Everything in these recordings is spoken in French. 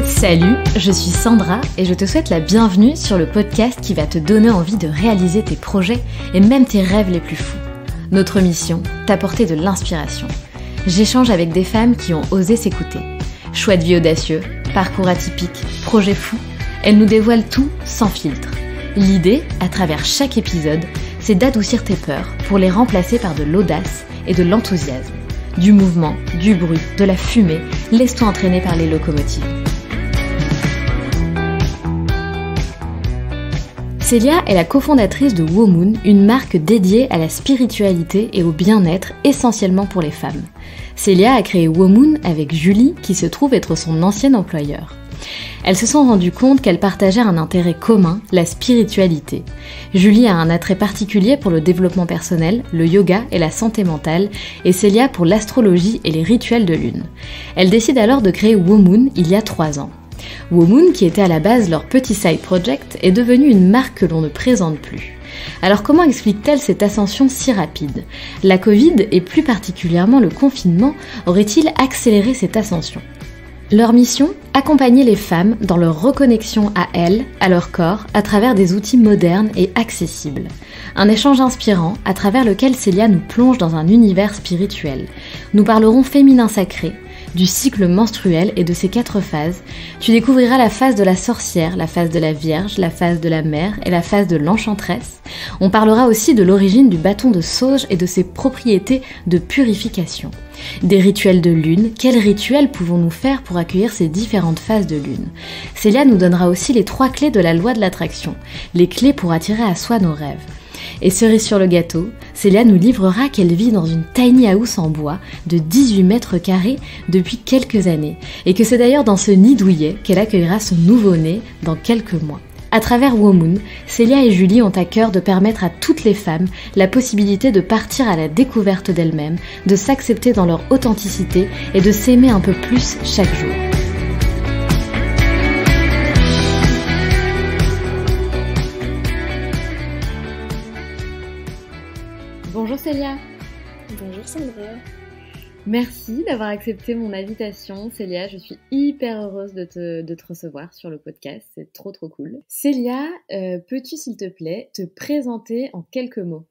Salut, je suis Sandra et je te souhaite la bienvenue sur le podcast qui va te donner envie de réaliser tes projets et même tes rêves les plus fous. Notre mission, t'apporter de l'inspiration. J'échange avec des femmes qui ont osé s'écouter. Choix de vie audacieux, parcours atypique, projets fous, elles nous dévoilent tout sans filtre. L'idée, à travers chaque épisode, c'est d'adoucir tes peurs pour les remplacer par de l'audace et de l'enthousiasme. Du mouvement, du bruit, de la fumée, laisse-toi entraîner par les locomotives. Célia est la cofondatrice de Womoon, une marque dédiée à la spiritualité et au bien-être essentiellement pour les femmes. Célia a créé Womoon avec Julie, qui se trouve être son ancien employeur. Elles se sont rendues compte qu'elles partageaient un intérêt commun, la spiritualité. Julie a un attrait particulier pour le développement personnel, le yoga et la santé mentale, et Célia pour l'astrologie et les rituels de lune. Elles décident alors de créer Womoon il y a 3 ans. Womoon, qui était à la base leur petit side project, est devenue une marque que l'on ne présente plus. Alors comment explique-t-elle cette ascension si rapide ? La Covid, et plus particulièrement le confinement, aurait-il accéléré cette ascension ? Leur mission ? Accompagner les femmes dans leur reconnexion à elles, à leur corps, à travers des outils modernes et accessibles. Un échange inspirant à travers lequel Célia nous plonge dans un univers spirituel. Nous parlerons féminin sacré, du cycle menstruel et de ses 4 phases. Tu découvriras la phase de la sorcière, la phase de la vierge, la phase de la mère et la phase de l'enchanteresse. On parlera aussi de l'origine du bâton de sauge et de ses propriétés de purification. Des rituels de lune, quels rituels pouvons-nous faire pour accueillir ces différentes phases de lune ? Célia nous donnera aussi les 3 clés de la loi de l'attraction, les clés pour attirer à soi nos rêves. Et cerise sur le gâteau, Célia nous livrera qu'elle vit dans une tiny house en bois de 18 mètres carrés depuis quelques années, et que c'est d'ailleurs dans ce nid douillet qu'elle accueillera son nouveau-né dans quelques mois. À travers Womoon, Célia et Julie ont à cœur de permettre à toutes les femmes la possibilité de partir à la découverte d'elles-mêmes, de s'accepter dans leur authenticité et de s'aimer un peu plus chaque jour. Bonjour Célia. Bonjour Sandra. Merci d'avoir accepté mon invitation, Célia. Je suis hyper heureuse de te recevoir sur le podcast. C'est trop cool. Célia, peux-tu s'il te plaît te présenter en quelques mots ?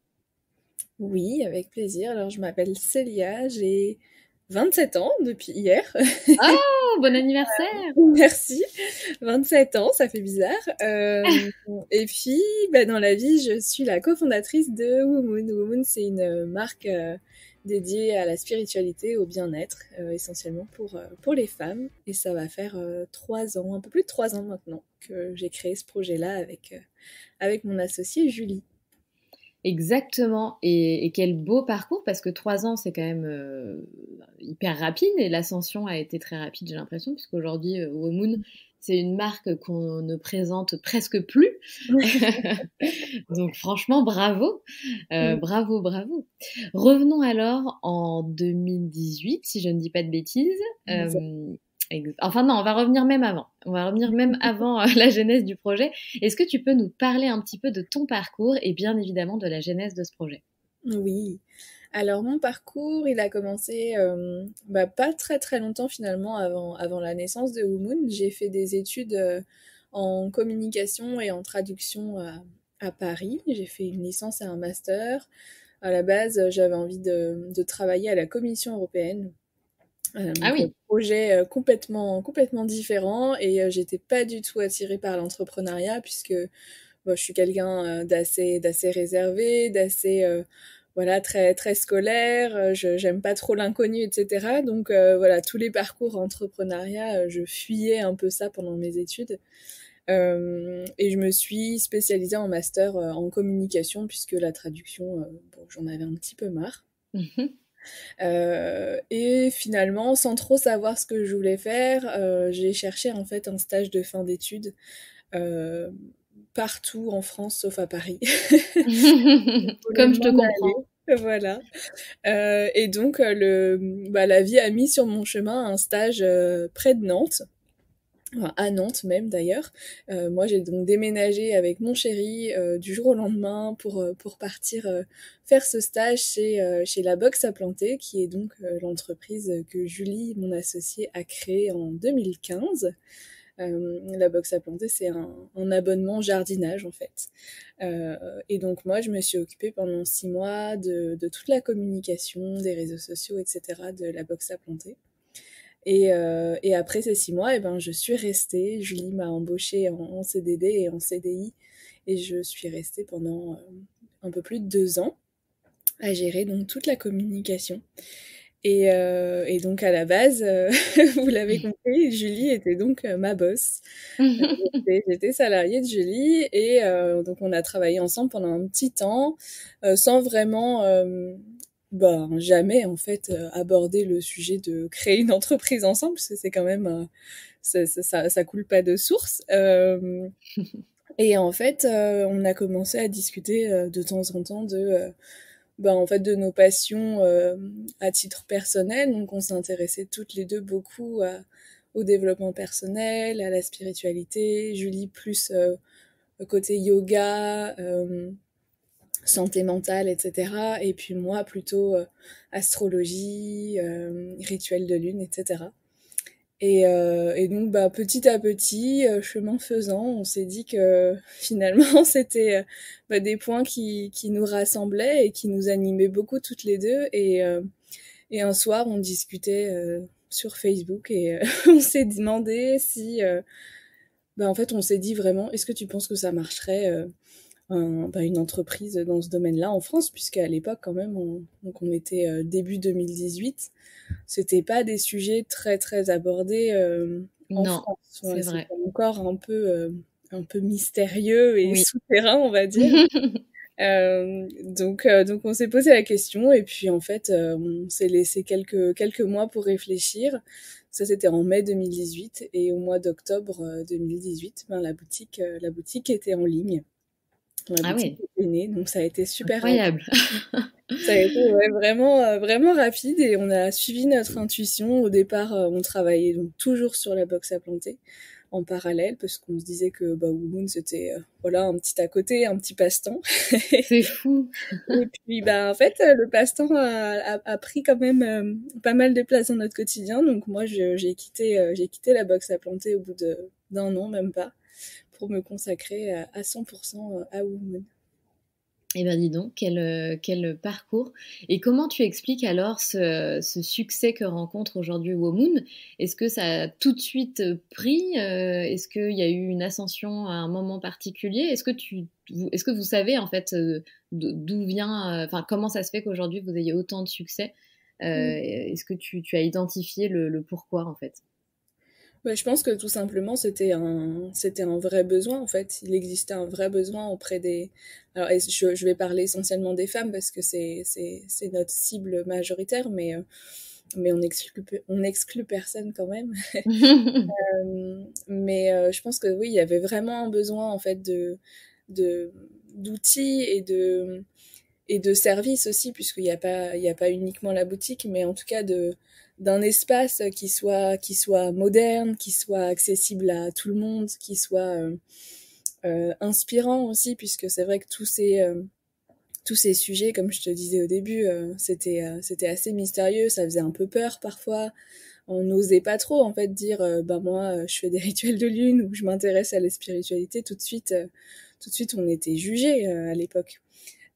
Oui, avec plaisir. Alors je m'appelle Célia, j'ai 27 ans depuis hier. Oh, bon anniversaire. Merci. 27 ans, ça fait bizarre. Et puis, dans la vie, je suis la cofondatrice de Womoon. Womoon, c'est une marque dédiée à la spiritualité, au bien-être, essentiellement pour les femmes. Et ça va faire 3 ans, un peu plus de 3 ans maintenant, que j'ai créé ce projet-là avec mon associée Julie. Exactement, et quel beau parcours, parce que 3 ans c'est quand même hyper rapide, et l'ascension a été très rapide, j'ai l'impression, puisqu'aujourd'hui Womoon c'est une marque qu'on ne présente presque plus. Donc franchement bravo, bravo. Revenons alors en 2018, si je ne dis pas de bêtises. Enfin non, on va revenir même avant. On va revenir même avant la genèse du projet. Est-ce que tu peux nous parler un petit peu de ton parcours et bien évidemment de la genèse de ce projet ? Oui. Alors mon parcours, il a commencé pas très longtemps finalement avant la naissance de Womoon. J'ai fait des études en communication et en traduction à Paris. J'ai fait une licence et un master. À la base, j'avais envie de travailler à la Commission européenne. Un projet complètement différent, et j'étais pas du tout attirée par l'entrepreneuriat puisque je suis quelqu'un d'assez réservé, d'assez très scolaire, j'aime pas trop l'inconnu, etc. Donc tous les parcours entrepreneuriat, je fuyais un peu ça pendant mes études. Et je me suis spécialisée en master en communication puisque la traduction, j'en avais un petit peu marre. Et finalement, sans trop savoir ce que je voulais faire, j'ai cherché en fait un stage de fin d'études partout en France sauf à Paris. Comme je te comprends. Voilà. Et donc la vie a mis sur mon chemin un stage près de Nantes. enfin, à Nantes même d'ailleurs. Moi, j'ai donc déménagé avec mon chéri du jour au lendemain pour partir faire ce stage chez La Box à Planter, qui est donc l'entreprise que Julie, mon associée, a créée en 2015. La Box à Planter, c'est un abonnement jardinage en fait. Et donc moi, je me suis occupée pendant 6 mois de toute la communication, des réseaux sociaux, etc. de La Box à Planter. Et après ces 6 mois, eh ben, je suis restée. Julie m'a embauchée en CDD et en CDI. Et je suis restée pendant un peu plus de 2 ans à gérer donc toute la communication. Et donc à la base, vous l'avez compris, Julie était donc ma boss. J'étais salariée de Julie et donc on a travaillé ensemble pendant un petit temps sans vraiment jamais en fait aborder le sujet de créer une entreprise ensemble parce que c'est quand même ça coule pas de source. Et en fait, on a commencé à discuter de temps en temps en fait, de nos passions à titre personnel. Donc, on s'intéressait toutes les deux beaucoup au développement personnel, à la spiritualité. Julie plus côté yoga, santé mentale, etc. Et puis moi plutôt astrologie, rituel de lune, etc. Et donc, petit à petit, chemin faisant, on s'est dit que finalement, c'était des points qui nous rassemblaient et qui nous animaient beaucoup toutes les deux. Et un soir, on discutait sur Facebook et on s'est demandé si... en fait, on s'est dit vraiment, est-ce que tu penses que ça marcherait une entreprise dans ce domaine-là en France, puisqu'à l'époque, quand même, donc on était début 2018, c'était pas des sujets très très abordés en Non, France. Ouais, c'est c'était vrai. encore un peu mystérieux et Oui. souterrain, on va dire. Donc on s'est posé la question et puis en fait on s'est laissé quelques mois pour réfléchir. Ça c'était en mai 2018 et au mois d'octobre 2018, la boutique était en ligne. La Ah boutique oui, était née, donc ça a été super rapide. incroyable. Ça a été ouais, vraiment rapide et on a suivi notre intuition. Au départ, on travaillait donc toujours sur la box à planter en parallèle parce qu'on se disait que Womoon c'était voilà un petit à côté, un petit passe-temps. C'est fou. Et puis en fait le passe-temps a pris quand même pas mal de place dans notre quotidien. Donc moi j'ai quitté la box à planter au bout d'un an même pas pour me consacrer à 100% à Womoon. Eh bien, dis donc, quel parcours. Et comment tu expliques alors ce succès que rencontre aujourd'hui Womoon? Est-ce que ça a tout de suite pris? Est-ce qu'il y a eu une ascension à un moment particulier? Est-ce que vous savez en fait d'où vient, enfin comment ça se fait qu'aujourd'hui vous ayez autant de succès? Est-ce que tu as identifié le pourquoi en fait? Ouais, je pense que tout simplement c'était un vrai besoin en fait. Il existait un vrai besoin auprès des. Alors je vais parler essentiellement des femmes parce que c'est notre cible majoritaire, mais on exclut personne quand même. Mais je pense que oui, il y avait vraiment un besoin en fait de d'outils et de services aussi, puisqu'il y a pas uniquement la boutique, mais en tout cas d'un espace qui soit moderne, qui soit accessible à tout le monde, qui soit inspirant aussi, puisque c'est vrai que tous ces sujets, comme je te disais au début, c'était assez mystérieux, ça faisait un peu peur parfois. On n'osait pas trop en fait dire moi je fais des rituels de lune ou je m'intéresse à la spiritualité tout de suite on était jugés à l'époque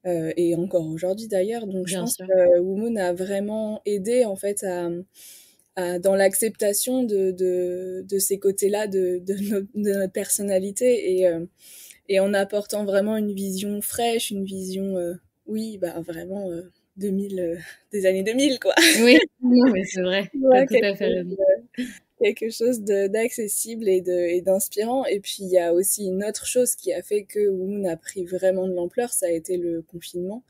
et encore aujourd'hui d'ailleurs. Donc je Bien pense sûr. que Womoon a vraiment aidé en fait dans l'acceptation de ces côtés-là de notre personnalité et en apportant vraiment une vision fraîche, une vision, oui, vraiment 2000, des années 2000, quoi. Oui, non, mais c'est vrai, tu as Ouais, tout à fait raison. quelque chose d'accessible et d'inspirant. Et puis, il y a aussi une autre chose qui a fait que Womoon a pris vraiment de l'ampleur, ça a été le confinement.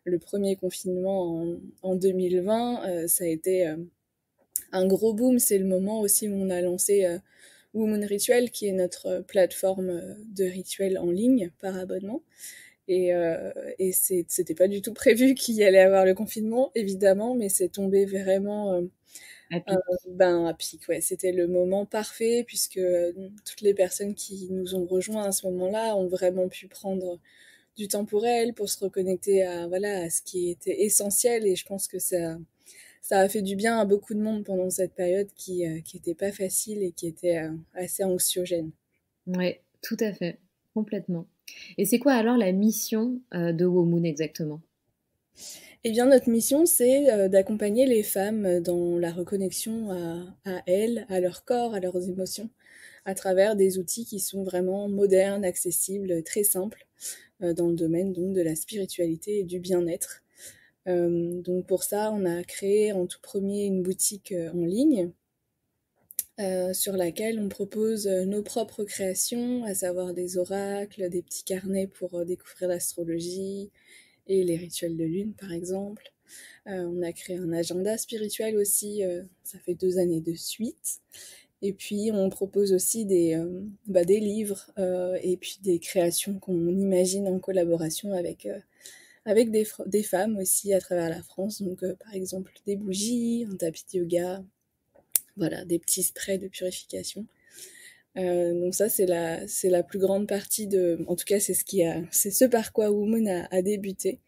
Le premier confinement en 2020, ça a été un gros boom. C'est le moment aussi où on a lancé Womoon Rituel, qui est notre plateforme de rituels en ligne par abonnement. Et c'était pas du tout prévu qu'il y allait avoir le confinement, évidemment, mais c'est tombé vraiment À pic. À pic, ouais, c'était le moment parfait puisque toutes les personnes qui nous ont rejoints à ce moment-là ont vraiment pu prendre du temps pour elles, pour se reconnecter à, voilà, à ce qui était essentiel. Et je pense que ça a fait du bien à beaucoup de monde pendant cette période qui était pas facile et qui était assez anxiogène. Ouais, tout à fait, complètement. Et c'est quoi alors la mission de Womoon exactement? Eh bien, notre mission, c'est d'accompagner les femmes dans la reconnexion à elles, à leur corps, à leurs émotions, à travers des outils qui sont vraiment modernes, accessibles, très simples, dans le domaine donc de la spiritualité et du bien-être. Donc pour ça, on a créé en tout premier une boutique en ligne sur laquelle on propose nos propres créations, à savoir des oracles, des petits carnets pour découvrir l'astrologie et les rituels de lune par exemple. On a créé un agenda spirituel aussi, ça fait 2 années de suite. Et puis on propose aussi des livres et puis des créations qu'on imagine en collaboration avec des femmes aussi à travers la France. Donc par exemple des bougies, un tapis de yoga, voilà, des petits sprays de purification. Donc ça c'est la plus grande partie en tout cas c'est ce par quoi Womoon a débuté.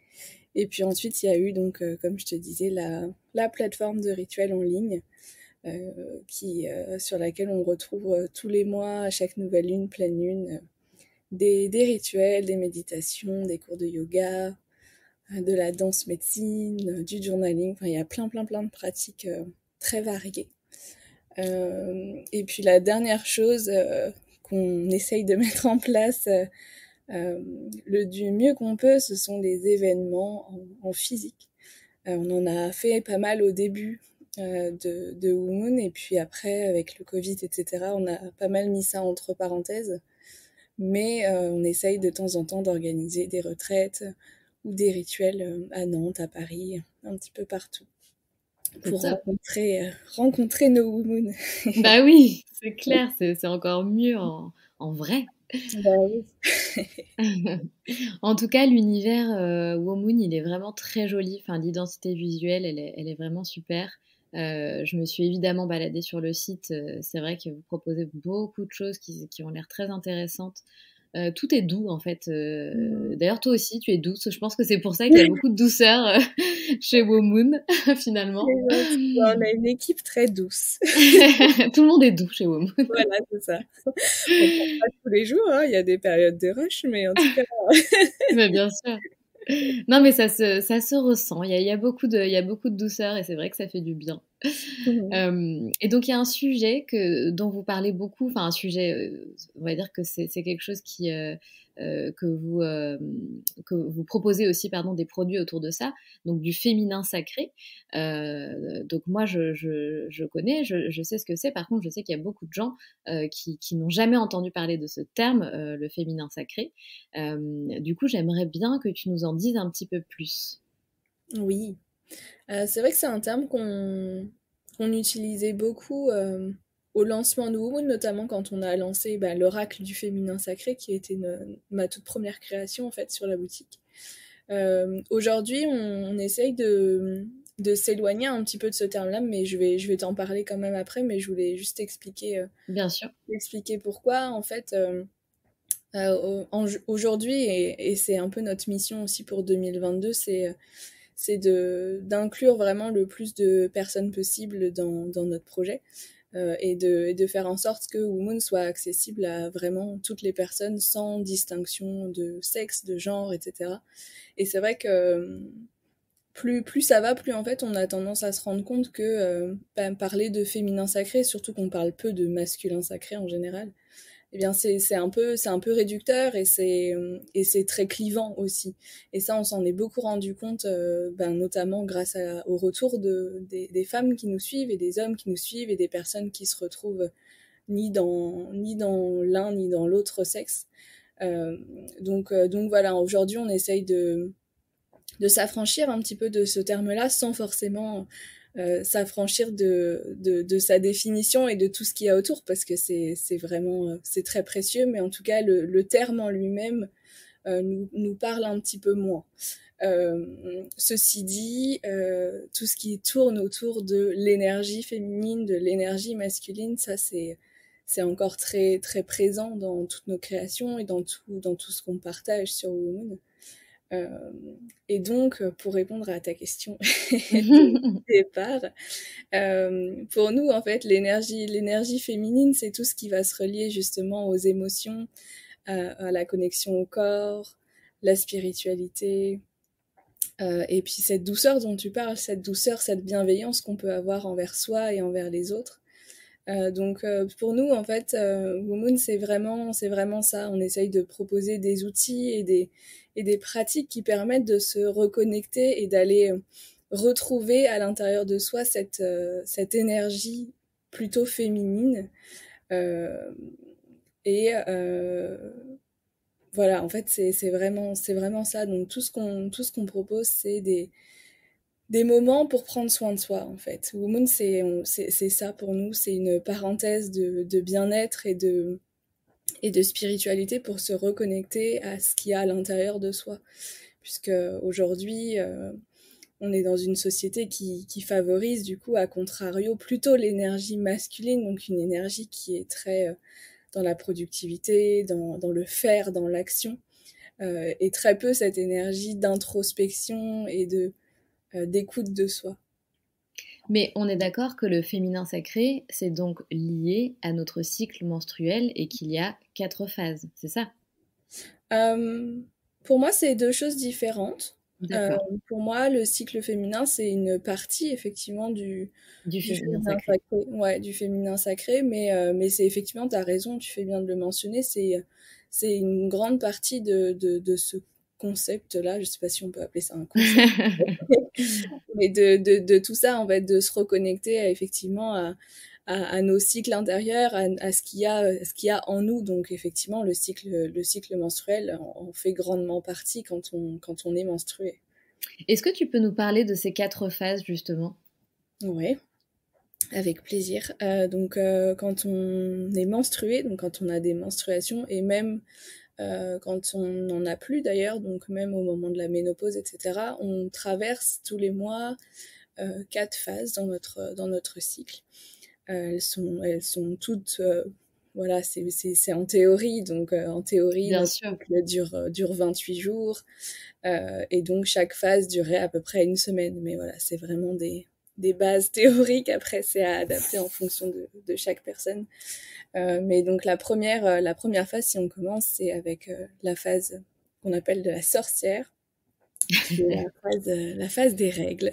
Et puis ensuite il y a eu donc comme je te disais la plateforme de rituels en ligne sur laquelle on retrouve tous les mois à chaque nouvelle lune, pleine lune, des rituels, des méditations, des cours de yoga, de la danse médecine, du journaling. Enfin, il y a plein de pratiques très variées. Et puis la dernière chose qu'on essaye de mettre en place du mieux qu'on peut, ce sont les événements en physique. On en a fait pas mal au début de Womoon, et puis après, avec le Covid, etc., on a pas mal mis ça entre parenthèses. Mais on essaye de temps en temps d'organiser des retraites ou des rituels à Nantes, à Paris, un petit peu partout, C'est pour top. rencontrer nos Womoon. Bah oui, c'est clair, c'est encore mieux en vrai. Bah oui. En tout cas, l'univers Womoon, il est vraiment très joli. Enfin, l'identité visuelle, elle est vraiment super. Je me suis évidemment baladée sur le site. C'est vrai que vous proposez beaucoup de choses qui ont l'air très intéressantes. Tout est doux en fait. Mm. D'ailleurs, toi aussi, tu es douce. Je pense que c'est pour ça qu'il y a beaucoup de douceur chez Womoon, finalement. C'est gentil. On a une équipe très douce. Tout le monde est doux chez Womoon. Voilà, c'est ça. On ne pas tous les jours, hein. Il y a des périodes de rush, mais en tout cas. Mais bien sûr. Non, mais ça se ressent. Il y a il y a beaucoup de douceur et c'est vrai que ça fait du bien. Et donc, il y a un sujet dont vous parlez beaucoup, enfin, un sujet, on va dire que c'est quelque chose euh, que, vous, euh, que vous proposez aussi, pardon, des produits autour de ça, donc du féminin sacré. Donc, moi, je connais, je sais ce que c'est. Par contre, je sais qu'il y a beaucoup de gens qui n'ont jamais entendu parler de ce terme, le féminin sacré. Du coup, j'aimerais bien que tu nous en dises un petit peu plus. Oui. C'est vrai que c'est un terme qu'on utilisait beaucoup au lancement de Wowood, notamment quand on a lancé l'oracle du féminin sacré, qui était ma toute première création en fait sur la boutique. Aujourd'hui, on essaye de s'éloigner un petit peu de ce terme-là, mais je vais t'en parler quand même après, mais je voulais juste Bien sûr. expliquer pourquoi. En fait, aujourd'hui, et c'est un peu notre mission aussi pour 2022, c'est d'inclure vraiment le plus de personnes possible dans notre projet et de faire en sorte que Womoon soit accessible à vraiment toutes les personnes sans distinction de sexe, de genre, etc. Et c'est vrai que plus ça va, plus en fait on a tendance à se rendre compte que parler de féminin sacré, surtout qu'on parle peu de masculin sacré en général, eh bien c'est un peu réducteur et c'est très clivant aussi. Et ça, on s'en est beaucoup rendu compte, notamment grâce au retour des femmes qui nous suivent et des hommes qui nous suivent et des personnes qui se retrouvent ni dans l'un ni dans l'autre sexe. Donc voilà, aujourd'hui on essaye de s'affranchir un petit peu de ce terme-là sans forcément s'affranchir de sa définition et de tout ce qu'il y a autour, parce que c'est vraiment c'est très précieux, mais en tout cas le terme en lui-même nous parle un petit peu moins. Ceci dit, tout ce qui tourne autour de l'énergie féminine, de l'énergie masculine, ça c'est encore très très présent dans toutes nos créations et dans tout ce qu'on partage sur Womoon. Et donc, pour répondre à ta question de départ, pour nous, en fait, l'énergie féminine, c'est tout ce qui va se relier justement aux émotions, à la connexion au corps, la spiritualité, et puis cette douceur dont tu parles, cette douceur, cette bienveillance qu'on peut avoir envers soi et envers les autres. Donc pour nous, en fait, Womoon, c'est vraiment ça. On essaye de proposer des outils et des pratiques qui permettent de se reconnecter et d'aller retrouver à l'intérieur de soi cette énergie plutôt féminine. Euh, et voilà, en fait, c'est vraiment ça. Donc tout ce qu'on propose, c'est des moments pour prendre soin de soi, en fait. Womoon, c'est ça pour nous, c'est une parenthèse de bien-être et de spiritualité pour se reconnecter à ce qu'il y a à l'intérieur de soi. Puisque aujourd'hui, on est dans une société qui favorise, du coup, à contrario, plutôt l'énergie masculine, donc une énergie qui est très dans la productivité, dans le faire, dans l'action, et très peu cette énergie d'introspection et d'écoute de soi. Mais on est d'accord que le féminin sacré, c'est donc lié à notre cycle menstruel et qu'il y a 4 phases, c'est ça? Pour moi, c'est deux choses différentes. D'accord, Pour moi, le cycle féminin, c'est une partie effectivement du du féminin féminin sacré. sacré. Ouais, du féminin sacré, mais c'est effectivement, tu as raison, tu fais bien de le mentionner, c'est une grande partie de ce concept-là. Je sais pas si on peut appeler ça un concept, mais de tout ça, en fait, de se reconnecter effectivement à nos cycles intérieurs, à ce qu'il y a en nous. Donc effectivement, le cycle menstruel en fait grandement partie quand on est menstrué. Est-ce que tu peux nous parler de ces 4 phases justement? Ouais, avec plaisir. Donc quand on est menstrué, donc quand on a des menstruations, et même quand on n'en a plus d'ailleurs, donc même au moment de la ménopause, etc., on traverse tous les mois 4 phases dans notre cycle. Elles sont toutes, voilà, c'est en théorie. Donc, en théorie, Bien notre sûr. cycle dure 28 jours. Et donc, chaque phase durerait à peu près une semaine. Mais voilà, c'est vraiment des bases théoriques. Après, c'est à adapter en fonction de chaque personne. Mais donc, la première phase, si on commence, c'est avec la phase qu'on appelle de la sorcière, qui est la phase des règles,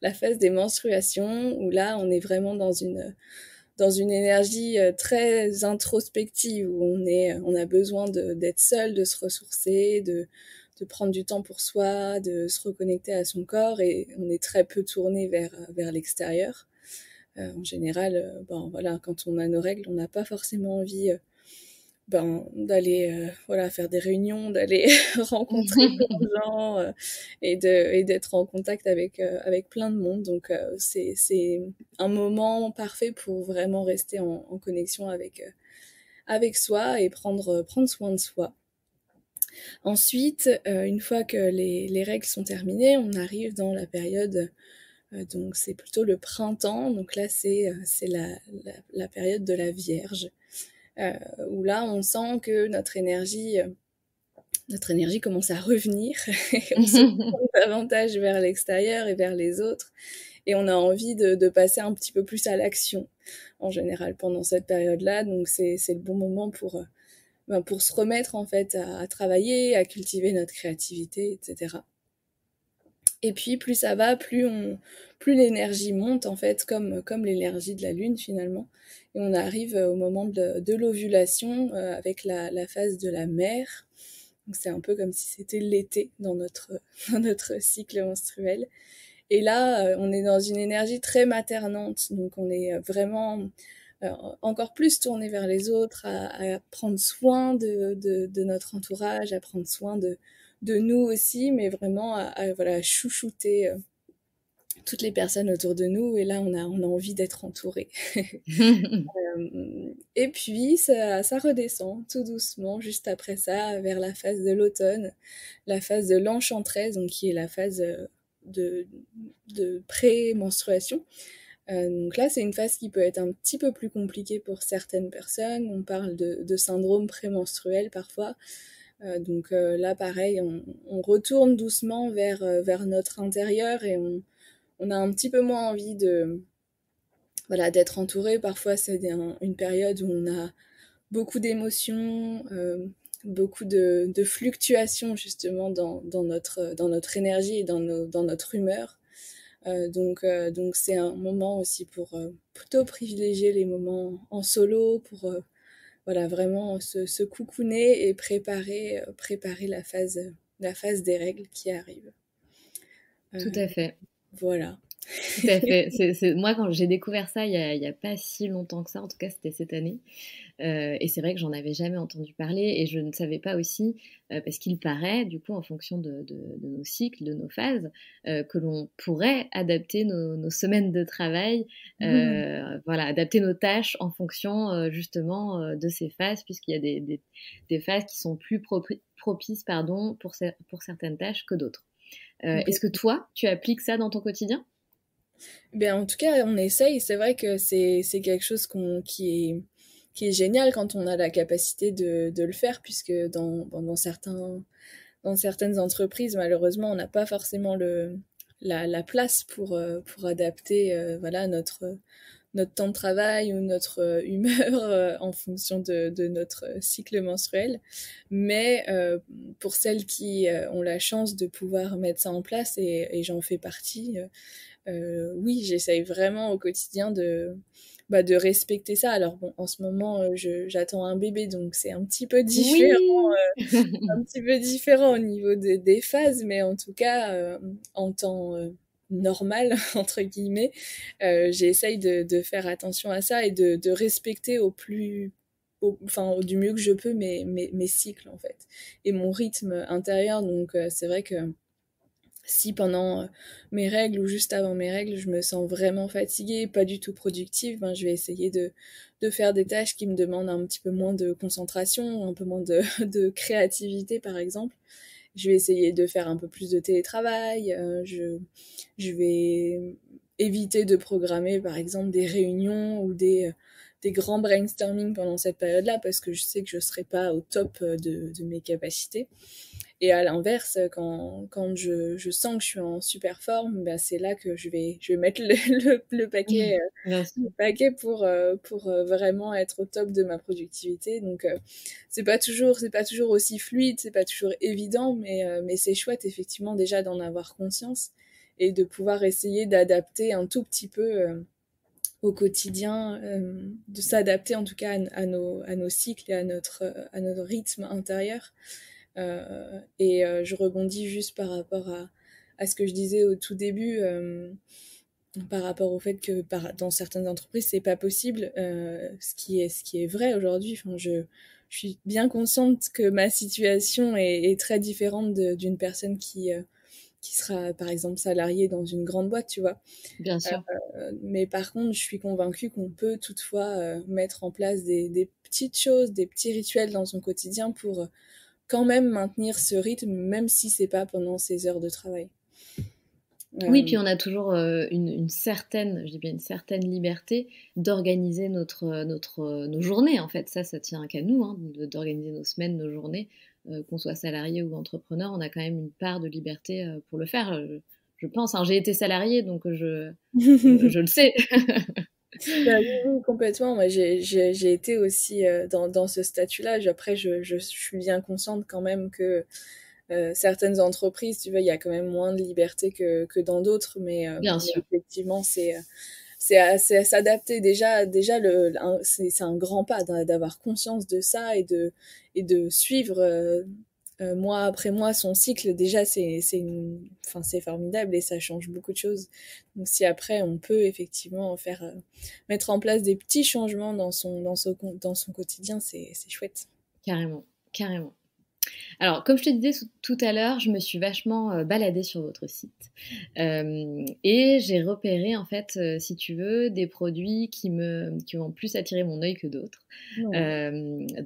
la phase des menstruations, où là, on est vraiment dans une énergie très introspective, où on a besoin d'être seul, de se ressourcer, de prendre du temps pour soi, de se reconnecter à son corps, et on est très peu tourné vers l'extérieur. En général, ben voilà, quand on a nos règles, on n'a pas forcément envie ben, d'aller voilà, faire des réunions, d'aller rencontrer plein de gens, et d'être en contact avec plein de monde. Donc c'est un moment parfait pour vraiment rester en connexion avec soi et prendre soin de soi. Ensuite, une fois que les règles sont terminées, on arrive dans la période, donc c'est plutôt le printemps. Donc là, c'est la période de la Vierge, où là, on sent que notre énergie commence à revenir. On se tourne davantage vers l'extérieur et vers les autres. Et on a envie de passer un petit peu plus à l'action, en général, pendant cette période-là. Donc, c'est le bon moment pour se remettre, en fait, à travailler, à cultiver notre créativité, etc. Et puis, plus ça va, plus l'énergie monte, en fait, comme l'énergie de la Lune, finalement. Et on arrive au moment de l'ovulation, avec la phase de la mer. Donc, c'est un peu comme si c'était l'été dans notre cycle menstruel. Et là, on est dans une énergie très maternante. Donc, on est vraiment encore plus tourné vers les autres, à prendre soin de notre entourage, à prendre soin de nous aussi, mais vraiment voilà, chouchouter toutes les personnes autour de nous, et là on a envie d'être entouré. Et puis ça redescend tout doucement juste après ça, vers la phase de l'automne, la phase de l'enchantresse, donc qui est la phase de, de pré-menstruation. Donc là, c'est une phase qui peut être un petit peu plus compliquée pour certaines personnes. On parle de syndrome prémenstruel parfois. Donc là, pareil, on retourne doucement vers notre intérieur, et on a un petit peu moins envie voilà, d'être entouré. Parfois, c'est une période où on a beaucoup d'émotions, beaucoup de fluctuations justement dans notre énergie et dans notre humeur. Donc c'est un moment aussi pour plutôt privilégier les moments en solo, pour voilà, vraiment se coucouner et préparer la phase des règles qui arrive. Tout à fait. Voilà. Tout à fait. Moi, quand j'ai découvert ça il y a pas si longtemps que ça, en tout cas, c'était cette année. Et c'est vrai que j'en avais jamais entendu parler et je ne savais pas aussi, parce qu'il paraît, du coup, en fonction de nos cycles, de nos phases, que l'on pourrait adapter nos semaines de travail, voilà, adapter nos tâches en fonction justement de ces phases, puisqu'il y a des phases qui sont plus propices pardon, pour certaines tâches que d'autres. Est-ce que toi, tu appliques ça dans ton quotidien? Ben, en tout cas, on essaye. C'est vrai que c'est quelque chose qui est génial quand on a la capacité de le faire, puisque dans certaines entreprises, malheureusement, on n'a pas forcément la place pour adapter voilà, notre temps de travail ou notre humeur en fonction de notre cycle menstruel. Mais pour celles qui ont la chance de pouvoir mettre ça en place, et j'en fais partie, oui, j'essaye vraiment au quotidien de respecter ça. Alors bon, en ce moment, j'attends un bébé, donc c'est Oui. un petit peu différent au niveau des phases, mais en tout cas, en temps normal, entre guillemets, j'essaye de faire attention à ça et de respecter enfin, du mieux que je peux mes cycles, en fait, et mon rythme intérieur. Donc, c'est vrai que si pendant mes règles ou juste avant mes règles, je me sens vraiment fatiguée, pas du tout productive, ben, je vais essayer de faire des tâches qui me demandent un petit peu moins de concentration, un peu moins de créativité, par exemple. Je vais essayer de faire un peu plus de télétravail. Je vais éviter de programmer, par exemple, des réunions ou des grands brainstorming pendant cette période-là, parce que je sais que je ne serai pas au top de mes capacités. Et à l'inverse, quand je sens que je suis en super forme, ben c'est là que je vais mettre Bien sûr. le paquet pour vraiment être au top de ma productivité. Donc, c'est pas toujours aussi fluide, c'est pas toujours évident, mais c'est chouette effectivement déjà d'en avoir conscience et de pouvoir essayer d'adapter un tout petit peu au quotidien, de s'adapter en tout cas à nos cycles et à notre rythme intérieur. Je rebondis juste par rapport à ce que je disais au tout début, par rapport au fait que dans certaines entreprises, c'est pas possible, ce qui est vrai aujourd'hui. Enfin, je suis bien consciente que ma situation est très différente d'une personne qui sera, par exemple, salariée dans une grande boîte, tu vois. Bien sûr. Mais par contre, je suis convaincue qu'on peut toutefois mettre en place des petites choses, des petits rituels dans son quotidien pour quand même maintenir ce rythme, même si c'est pas pendant ses heures de travail. Oui, Euh, puis on a toujours une certaine, je dis bien une certaine liberté d'organiser nos journées. En fait, ça tient qu'à nous, hein, d'organiser nos semaines, nos journées, qu'on soit salarié ou entrepreneur, on a quand même une part de liberté pour le faire. Je pense, hein, j'ai été salariée, donc je le sais. Bah oui, oui, complètement. Moi, j'ai été aussi dans ce statut-là. Après, je suis bien consciente quand même que certaines entreprises, tu vois, il y a quand même moins de liberté que dans d'autres, Bien mais sûr. effectivement, c'est à s'adapter. Déjà c'est un grand pas d'avoir conscience de ça et de suivre mois après mois son cycle. Déjà, enfin, c'est formidable et ça change beaucoup de choses. Donc, si après on peut effectivement faire, mettre en place des petits changements dans son quotidien, c'est chouette. Carrément, carrément. Alors, comme je te disais tout à l'heure, je me suis vachement baladée sur votre site et j'ai repéré, en fait, si tu veux, des produits qui ont plus attiré mon œil que d'autres. Ouais.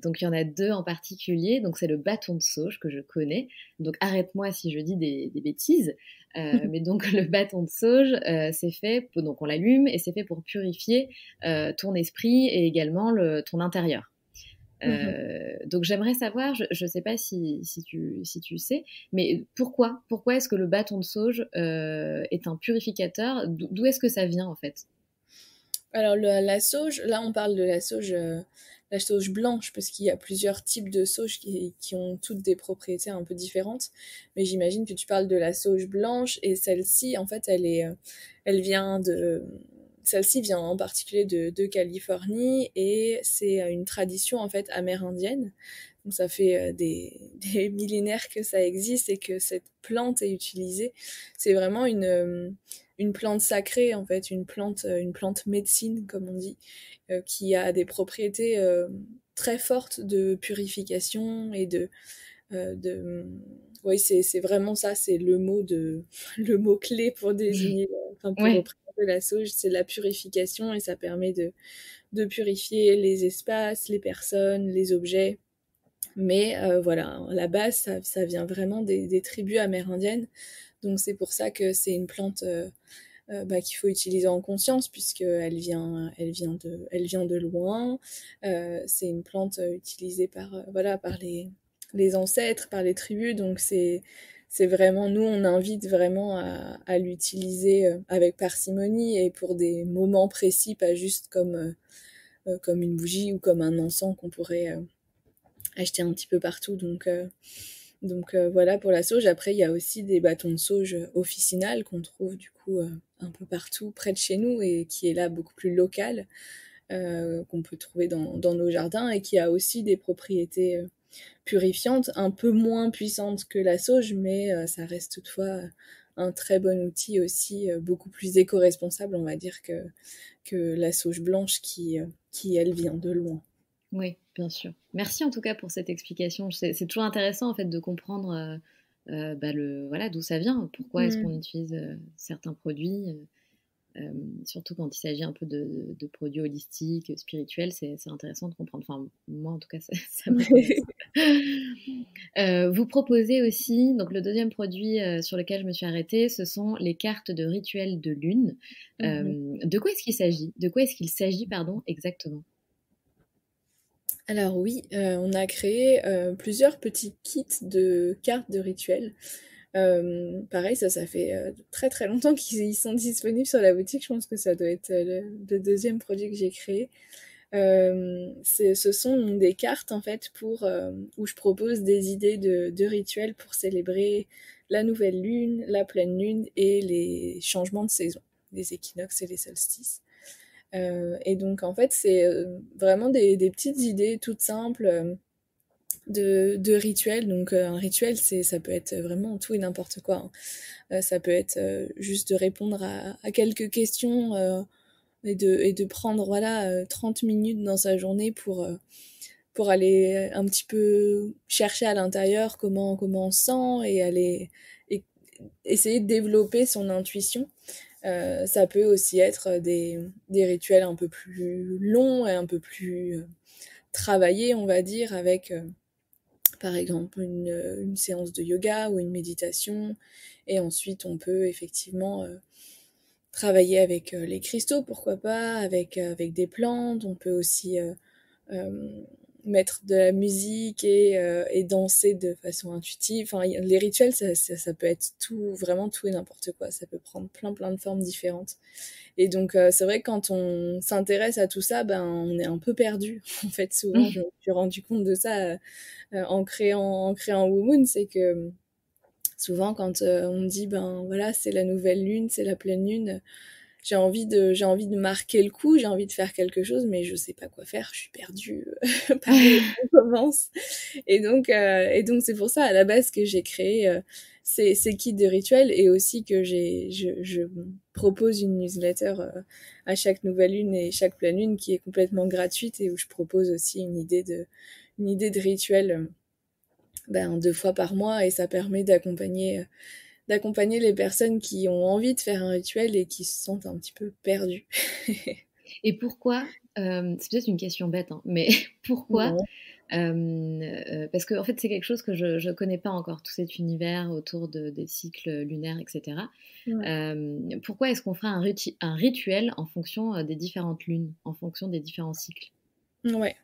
Donc, il y en a deux en particulier. Donc, c'est le bâton de sauge que je connais. Donc, arrête-moi si je dis des bêtises. Mais donc, le bâton de sauge, c'est fait, donc on l'allume et c'est fait pour purifier ton esprit et également ton intérieur. Mhm. Donc j'aimerais savoir, je ne sais pas si tu sais, mais pourquoi est-ce que le bâton de sauge est un purificateur? D'où est-ce que ça vient en fait? Alors la sauge, là on parle de la sauge blanche, parce qu'il y a plusieurs types de sauge qui ont toutes des propriétés un peu différentes. Mais j'imagine que tu parles de la sauge blanche, et celle-ci, en fait, elle vient celle-ci vient en particulier de Californie, et c'est une tradition en fait amérindienne. Donc ça fait des millénaires que ça existe et que cette plante est utilisée. C'est vraiment une plante sacrée en fait, une plante médecine comme on dit, qui a des propriétés très fortes de purification et de oui, c'est vraiment ça, c'est le mot le mot clé pour désigner, enfin pour Ouais, représenter la sauge, c'est la purification, et ça permet de purifier les espaces, les personnes, les objets. Mais voilà, à la base, ça vient vraiment des tribus amérindiennes. Donc c'est pour ça que c'est une plante qu'il faut utiliser en conscience, puisqu'elle elle vient de loin. C'est une plante utilisée voilà, par les ancêtres, par les tribus. Donc c'est vraiment, nous, on invite vraiment à l'utiliser avec parcimonie et pour des moments précis, pas juste comme une bougie ou comme un encens qu'on pourrait acheter un petit peu partout. Donc voilà pour la sauge. Après, il y a aussi des bâtons de sauge officinales qu'on trouve du coup un peu partout près de chez nous, et qui est là beaucoup plus local, qu'on peut trouver dans nos jardins, et qui a aussi des propriétés purifiantes, un peu moins puissantes que la sauge, mais ça reste toutefois un très bon outil aussi, beaucoup plus éco-responsable, on va dire, que la sauge blanche qui elle vient de loin. oui, bien sûr. Merci en tout cas pour cette explication. C'est toujours intéressant en fait de comprendre voilà, d'où ça vient, pourquoi est-ce qu'on Mm. utilise certains produits. Surtout quand il s'agit un peu de produits holistiques, spirituels, c'est intéressant de comprendre. Enfin, moi, en tout cas, ça m'intéresse. Vous proposez aussi, donc le deuxième produit sur lequel je me suis arrêtée, ce sont les cartes de rituel de lune. Mhm. De quoi est-ce qu'il s'agit? De quoi est-ce qu'il s'agit, pardon, exactement? Alors oui, on a créé plusieurs petits kits de cartes de rituels. Pareil, ça fait très très longtemps qu'ils sont disponibles sur la boutique. Je pense que ça doit être le deuxième produit que j'ai créé. Ce sont des cartes en fait où je propose des idées de rituels pour célébrer la nouvelle lune, la pleine lune et les changements de saison, les équinoxes et les solstices. Et donc en fait c'est vraiment des petites idées toutes simples de rituels. Donc un rituel, ça peut être vraiment tout et n'importe quoi, hein. Ça peut être juste de répondre à quelques questions, et de prendre voilà 30 minutes dans sa journée pour aller un petit peu chercher à l'intérieur comment on se sent, et aller et essayer de développer son intuition. Ça peut aussi être des rituels un peu plus longs et un peu plus travaillés, on va dire, avec par exemple une séance de yoga ou une méditation. Et ensuite, on peut effectivement travailler avec les cristaux, pourquoi pas, avec des plantes. On peut aussi euh, mettre de la musique et danser de façon intuitive. Enfin, les rituels, ça peut être tout, vraiment tout et n'importe quoi. Ça peut prendre plein de formes différentes. Et donc, c'est vrai que quand on s'intéresse à tout ça, ben, on est un peu perdu. En fait, souvent, je me suis rendu compte de ça en créant Womoon, c'est que souvent, quand on me dit, ben voilà, c'est la nouvelle lune, c'est la pleine lune, j'ai envie de marquer le coup, j'ai envie de faire quelque chose, mais je sais pas quoi faire, je suis perdue, par où on commence. Et donc c'est pour ça à la base que j'ai créé ces kits de rituels, et aussi que je propose une newsletter à chaque nouvelle lune et chaque pleine lune, qui est complètement gratuite, et où je propose aussi une idée de rituel 2 fois par mois et ça permet d'accompagner les personnes qui ont envie de faire un rituel et qui se sentent un petit peu perdues. Et pourquoi, c'est peut-être une question bête, hein, mais pourquoi Non. Parce que en fait, c'est quelque chose que je connais pas encore, tout cet univers autour des cycles lunaires, etc. Ouais. Pourquoi est-ce qu'on ferait un rituel en fonction des différentes lunes, en fonction des différents cycles? Ouais.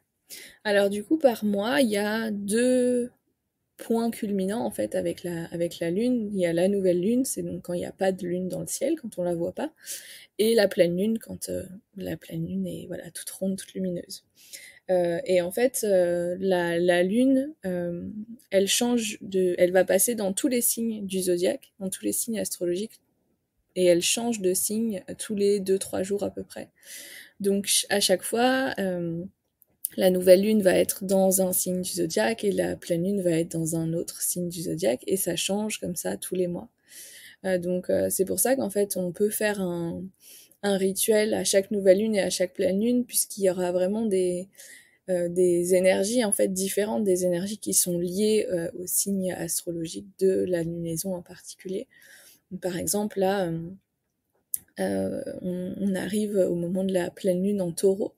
Alors du coup, par mois, il y a 2 points culminants en fait avec la lune. Il y a la nouvelle lune, c'est donc quand il n'y a pas de lune dans le ciel, quand on la voit pas, et la pleine lune quand la pleine lune est voilà toute ronde, toute lumineuse. Et en fait, la lune, elle va passer dans tous les signes du zodiaque, dans tous les signes astrologiques, et elle change de signe tous les 2-3 jours à peu près. Donc à chaque fois, la nouvelle lune va être dans un signe du zodiaque et la pleine lune va être dans un autre signe du zodiaque et ça change comme ça tous les mois. Donc c'est pour ça qu'en fait on peut faire un rituel à chaque nouvelle lune et à chaque pleine lune puisqu'il y aura vraiment des énergies en fait différentes, des énergies qui sont liées au signe astrologique de la lunaison en particulier. Donc, par exemple là, on arrive au moment de la pleine lune en taureau.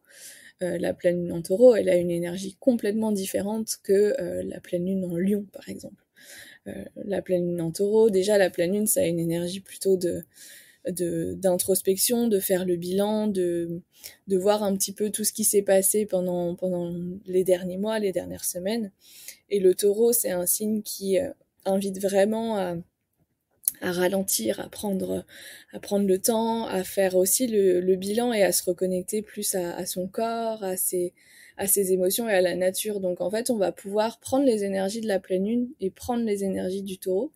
La pleine lune en taureau, elle a une énergie complètement différente que la pleine lune en lion, par exemple. La pleine lune en taureau, déjà la pleine lune, ça a une énergie plutôt d'introspection, de faire le bilan, de voir un petit peu tout ce qui s'est passé pendant les derniers mois, les dernières semaines. Et le taureau, c'est un signe qui invite vraiment à ralentir, à prendre le temps, à faire aussi le bilan et à se reconnecter plus à son corps, à ses émotions et à la nature. Donc en fait, on va pouvoir prendre les énergies de la pleine lune et prendre les énergies du taureau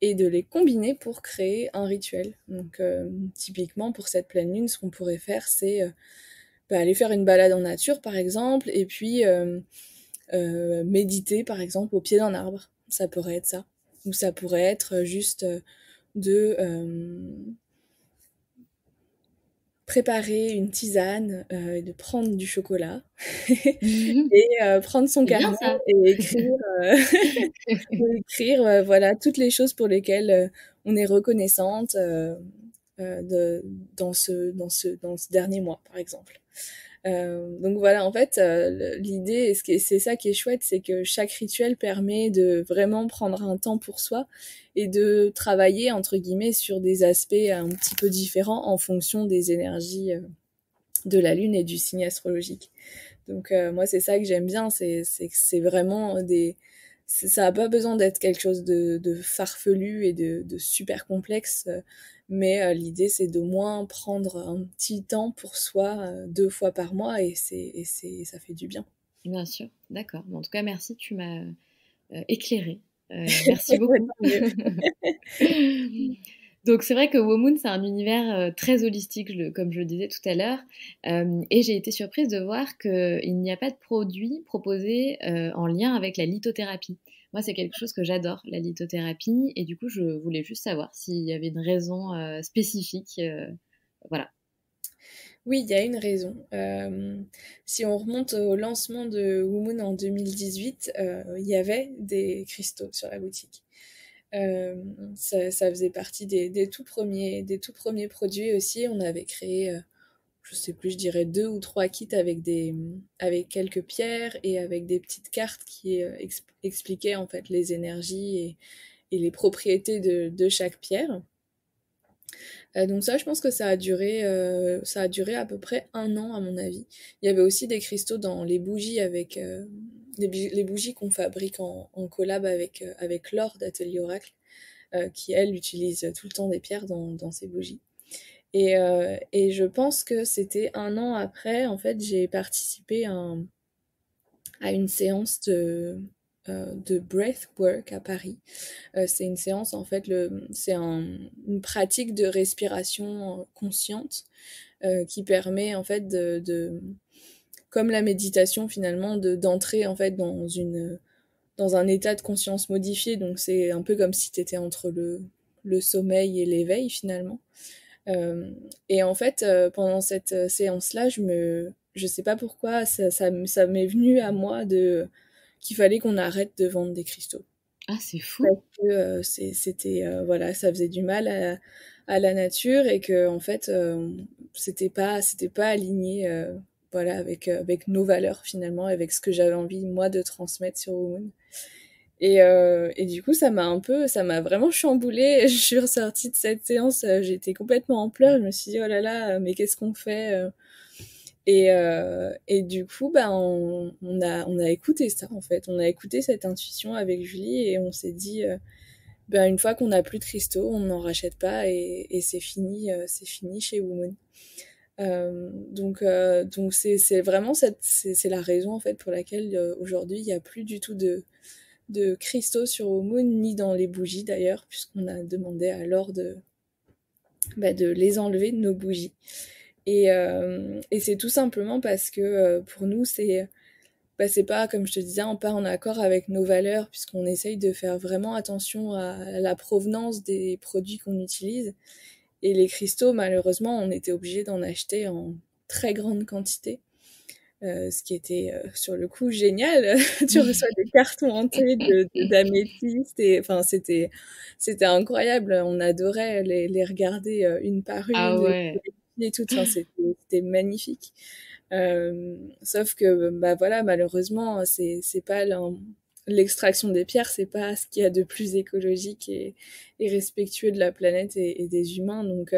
et de les combiner pour créer un rituel. Donc typiquement pour cette pleine lune, ce qu'on pourrait faire, c'est aller faire une balade en nature par exemple, et puis méditer par exemple au pied d'un arbre. Ça pourrait être ça. Ou ça pourrait être juste de préparer une tisane, de prendre du chocolat et prendre son C'est bien carnet ça. et écrire, voilà toutes les choses pour lesquelles on est reconnaissante dans ce dernier mois, par exemple. Donc voilà, en fait, l'idée, c'est ça qui est chouette, c'est que chaque rituel permet de vraiment prendre un temps pour soi et de travailler, entre guillemets, sur des aspects un petit peu différents en fonction des énergies de la Lune et du signe astrologique. Donc moi, c'est ça que j'aime bien, c'est que c'est vraiment ça n'a pas besoin d'être quelque chose de farfelu et de super complexe, mais l'idée c'est d'au moins prendre un petit temps pour soi 2 fois par mois et ça fait du bien. Bien sûr, d'accord. Bon, en tout cas, merci, tu m'as éclairée. Merci Ouais, beaucoup. tant mieux. Donc c'est vrai que Womoon, c'est un univers très holistique, comme je le disais tout à l'heure, et j'ai été surprise de voir qu'il n'y a pas de produit proposé en lien avec la lithothérapie. Moi, c'est quelque chose que j'adore, la lithothérapie, et du coup, je voulais juste savoir s'il y avait une raison spécifique. Voilà. Oui, il y a une raison. Si on remonte au lancement de Womoon en 2018, il y avait des cristaux sur la boutique. Ça faisait partie des tout premiers produits aussi. On avait créé, je sais plus, je dirais 2 ou 3 kits avec quelques pierres et avec des petites cartes qui expliquaient en fait les énergies et les propriétés de chaque pierre. Donc ça, je pense que ça a duré à peu près 1 an à mon avis. Il y avait aussi des cristaux dans les bougies les bougies qu'on fabrique en collab avec Laure d'Atelier Oracle, qui elle utilise tout le temps des pierres dans ses bougies. Et je pense que c'était 1 an après, en fait, j'ai participé à une séance de breathwork à Paris. C'est une séance, en fait, une pratique de respiration consciente qui permet, en fait, comme la méditation, finalement, d'entrer, en fait, dans un état de conscience modifié. Donc, c'est un peu comme si tu étais entre le sommeil et l'éveil, finalement. Et en fait, pendant cette séance-là, je sais pas pourquoi, ça m'est venu à moi qu'il fallait qu'on arrête de vendre des cristaux. Ah, c'est Parce fou. que c'était voilà, ça faisait du mal à la nature et que en fait c'était pas aligné voilà avec nos valeurs finalement, avec ce que j'avais envie moi de transmettre sur Womoon. Et du coup ça m'a vraiment chamboulée. Je suis ressortie de cette séance, j'étais complètement en pleurs. Je me suis dit oh là là, mais qu'est-ce qu'on fait et du coup, bah, on a écouté ça, en fait. On a écouté cette intuition avec Julie et on s'est dit, ben, une fois qu'on n'a plus de cristaux, on n'en rachète pas et c'est fini chez Womoon. Donc c'est vraiment c'est la raison, en fait, pour laquelle aujourd'hui, il n'y a plus du tout de cristaux sur Womoon, ni dans les bougies d'ailleurs, puisqu'on a demandé à Laure de les enlever de nos bougies. Et c'est tout simplement parce que pour nous, c'est pas, comme je te disais, pas en accord avec nos valeurs, puisqu'on essaye de faire vraiment attention à la provenance des produits qu'on utilise. Et les cristaux, malheureusement, on était obligé d'en acheter en très grande quantité. Ce qui était sur le coup génial. Tu reçois des cartons entiers d'améthyste et enfin c'était incroyable. On adorait les regarder une par Ah une ouais. et tout. Enfin c'était magnifique. Sauf que bah voilà, malheureusement c'est pas l'extraction des pierres, c'est pas ce qu'il y a de plus écologique et respectueux de la planète et des humains. Donc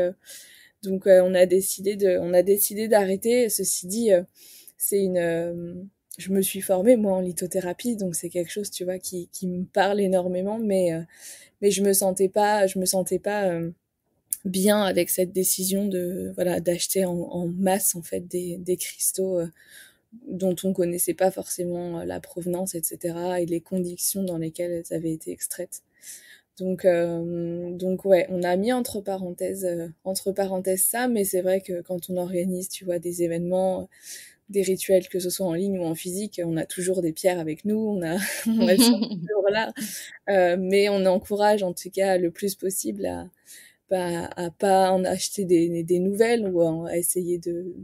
on a décidé d'arrêter. Ceci dit, c'est je me suis formée moi en lithothérapie, donc c'est quelque chose, tu vois, qui me parle énormément, mais je me sentais pas bien avec cette décision de voilà d'acheter en masse en fait des cristaux dont on connaissait pas forcément la provenance, etc. et les conditions dans lesquelles elles avaient été extraites. Donc ouais, on a mis entre parenthèses ça, mais c'est vrai que quand on organise, tu vois, des événements, des rituels, que ce soit en ligne ou en physique, on a toujours des pierres avec nous, elles sont toujours là, mais on encourage en tout cas le plus possible à pas en acheter des nouvelles ou à essayer de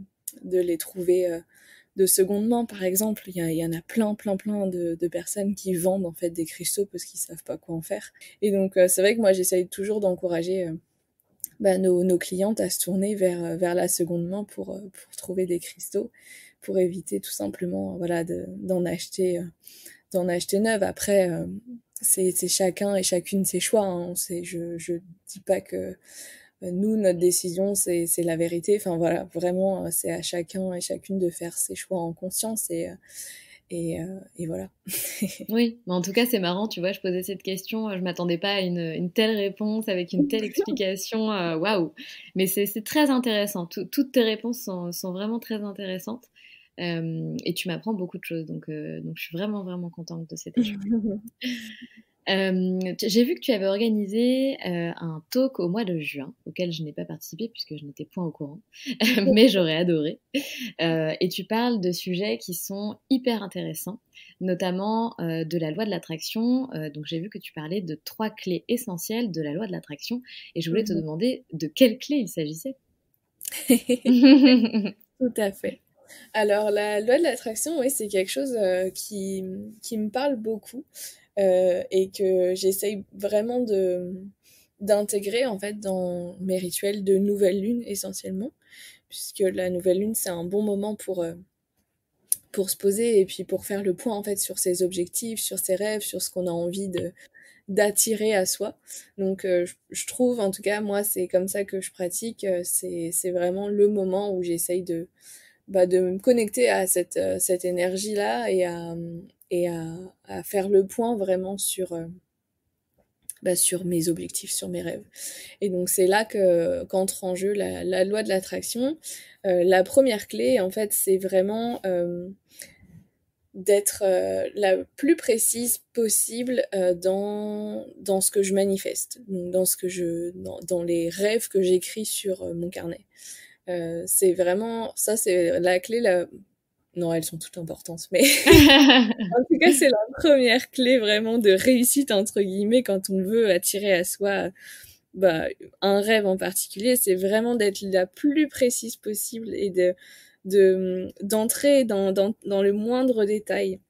les trouver de seconde main, par exemple. Il y en a plein de personnes qui vendent en fait des cristaux parce qu'ils savent pas quoi en faire. Et donc c'est vrai que moi j'essaye toujours d'encourager nos clientes à se tourner vers la seconde main pour trouver des cristaux, pour éviter tout simplement voilà d'en acheter neuf. Après c'est chacun et chacune ses choix, hein. Je dis pas que nous, notre décision, c'est la vérité. Enfin voilà, vraiment, c'est à chacun et chacune de faire ses choix en conscience et voilà. Oui, mais en tout cas, c'est marrant, tu vois, je posais cette question, je m'attendais pas à une telle réponse avec une telle explication, waouh! Mais c'est très intéressant. Toutes tes réponses sont vraiment très intéressantes et tu m'apprends beaucoup de choses, donc je suis vraiment, vraiment contente de cet échange. J'ai vu que tu avais organisé un talk au mois de juin, auquel je n'ai pas participé puisque je n'étais point au courant, mais j'aurais adoré. Et tu parles de sujets qui sont hyper intéressants, notamment de la loi de l'attraction. Donc j'ai vu que tu parlais de 3 clés essentielles de la loi de l'attraction, et je voulais te demander de quelles clés il s'agissait. Tout à fait. Alors, la loi de l'attraction, oui, c'est quelque chose qui me parle beaucoup et que j'essaye vraiment d'intégrer en fait dans mes rituels de nouvelle lune essentiellement, puisque la nouvelle lune, c'est un bon moment pour se poser et puis pour faire le point en fait sur ses objectifs, sur ses rêves, sur ce qu'on a envie d'attirer à soi. Donc je trouve, en tout cas moi c'est comme ça que je pratique, c'est vraiment le moment où j'essaye de me connecter à cette énergie-là et à faire le point vraiment sur mes objectifs, sur mes rêves. Et donc c'est là qu'entre en jeu la loi de l'attraction. La première clé, en fait, c'est vraiment d'être la plus précise possible dans ce que je manifeste, donc dans les rêves que j'écris sur mon carnet. C'est vraiment ça, c'est la clé. Non, elles sont toutes importantes, mais en tout cas, c'est la première clé vraiment de réussite entre guillemets quand on veut attirer à soi bah, un rêve en particulier. C'est vraiment d'être la plus précise possible et d'entrer dans le moindre détail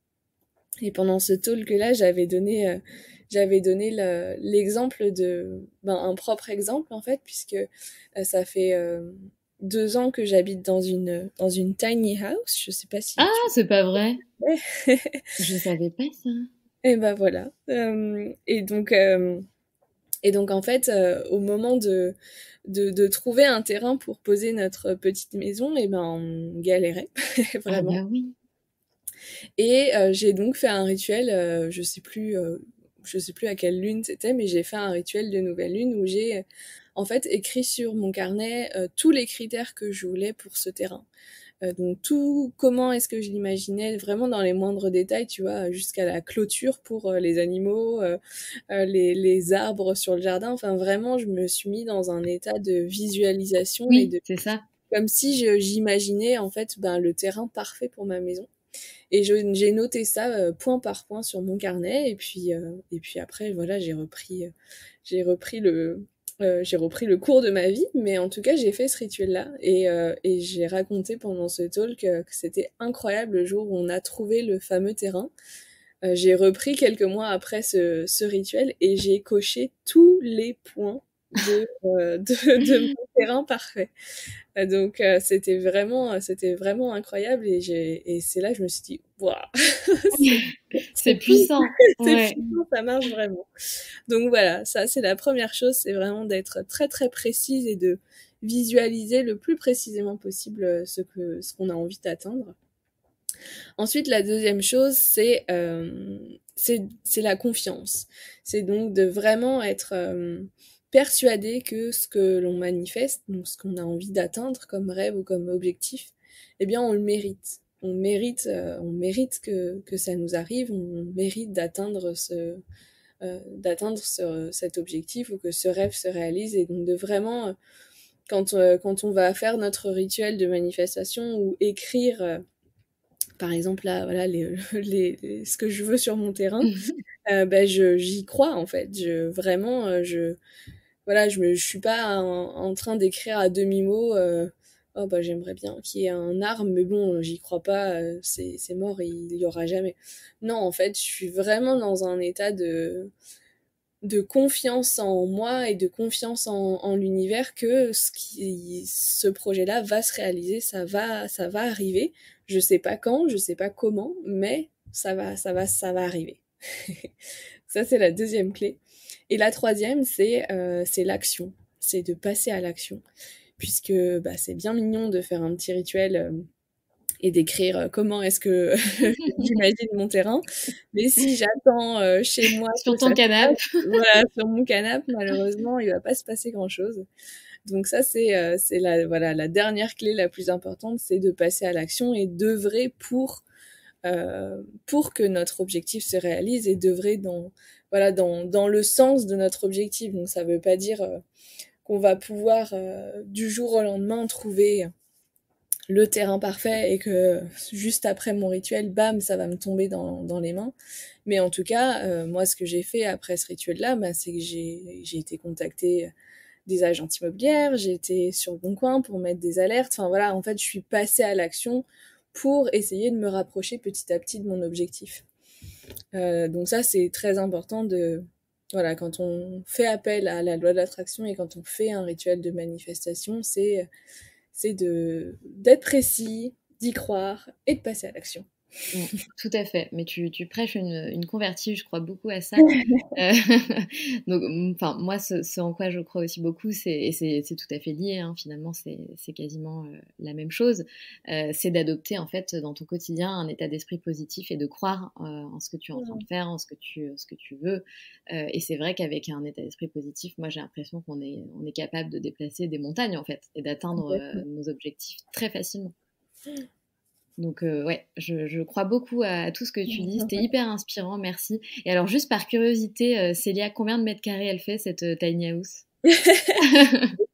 Et pendant ce talk-là, j'avais donné l'exemple un propre exemple en fait, puisque ça fait 2 ans que j'habite dans une tiny house. Je sais pas si Ah, tu c'est pas vrai. sais. Je savais pas ça. Et ben voilà. Et donc en fait, au moment de trouver un terrain pour poser notre petite maison, et ben on galérait Ah vraiment. bah oui. Et j'ai donc fait un rituel, je sais plus à quelle lune c'était, mais j'ai fait un rituel de nouvelle lune où j'ai en fait écrit sur mon carnet tous les critères que je voulais pour ce terrain. Donc tout, comment est-ce que je l'imaginais, vraiment dans les moindres détails, tu vois, jusqu'à la clôture pour les animaux, les arbres sur le jardin. Enfin vraiment, je me suis mis dans un état de visualisation et Oui, de c'est ça. comme si j'imaginais en fait le terrain parfait pour ma maison. Et j'ai noté ça point par point sur mon carnet. Et puis après, voilà, j'ai repris le cours de ma vie. Mais en tout cas, j'ai fait ce rituel-là. Et j'ai raconté pendant ce talk que c'était incroyable le jour où on a trouvé le fameux terrain. J'ai repris quelques mois après ce rituel et j'ai coché tous les points de mon terrain parfait. Donc c'était vraiment incroyable et c'est là que je me suis dit waouh, c'est C'est c'est fou, puissant. c'est Ouais. puissant, ça marche vraiment. Donc voilà, ça c'est la première chose, c'est vraiment d'être très très précise et de visualiser le plus précisément possible ce qu'on a envie d'atteindre. Ensuite, la deuxième chose, c'est la confiance. C'est donc de vraiment être persuadé que ce que l'on manifeste, donc ce qu'on a envie d'atteindre comme rêve ou comme objectif, eh bien, on le mérite. On mérite que ça nous arrive, on mérite d'atteindre cet objectif ou que ce rêve se réalise. Et donc de vraiment, quand on va faire notre rituel de manifestation ou écrire par exemple là, voilà ce que je veux sur mon terrain, j'y crois en fait. Vraiment, voilà, je suis pas en train d'écrire à demi-mot. Oh j'aimerais bien qu'il y ait un arbre, mais bon, j'y crois pas. C'est mort, il y aura jamais. Non, en fait, je suis vraiment dans un état de confiance en moi et de confiance en l'univers que ce projet-là va se réaliser, ça va arriver. Je sais pas quand, je sais pas comment, mais ça va arriver. Ça, c'est la deuxième clé. Et la troisième, c'est l'action. C'est de passer à l'action. Puisque c'est bien mignon de faire un petit rituel et d'écrire comment est-ce que j'imagine mon terrain. Mais si j'attends chez moi Sur que ça ton se passe, canapé. voilà, sur mon canapé, malheureusement, il va pas se passer grand-chose. Donc ça, c'est la dernière clé la plus importante, c'est de passer à l'action et d'œuvrer pour que notre objectif se réalise et d'œuvrer dans le sens de notre objectif. Donc ça veut pas dire qu'on va pouvoir du jour au lendemain trouver le terrain parfait et que juste après mon rituel, bam, ça va me tomber dans les mains. Mais en tout cas, moi, ce que j'ai fait après ce rituel-là, c'est que j'ai été contacter des agences immobilières, j'ai été sur le Bon Coin pour mettre des alertes. Enfin voilà, en fait, je suis passée à l'action pour essayer de me rapprocher petit à petit de mon objectif. Donc ça, c'est très important voilà, quand on fait appel à la loi de l'attraction et quand on fait un rituel de manifestation, c'est d'être précis, d'y croire et de passer à l'action. Tout à fait, mais tu prêches une convertie, je crois beaucoup à ça. Euh, donc, enfin, moi, ce en quoi je crois aussi beaucoup, et c'est tout à fait lié, hein, finalement, c'est quasiment la même chose, c'est d'adopter en fait dans ton quotidien un état d'esprit positif et de croire en ce que tu es en train de faire, en ce que tu veux. Et c'est vrai qu'avec un état d'esprit positif, moi j'ai l'impression on est capable de déplacer des montagnes en fait et d'atteindre nos objectifs très facilement. Donc ouais, je crois beaucoup à tout ce que tu dis. C'était hyper inspirant, merci. Et alors juste par curiosité, Célia, combien de mètres carrés elle fait cette tiny house?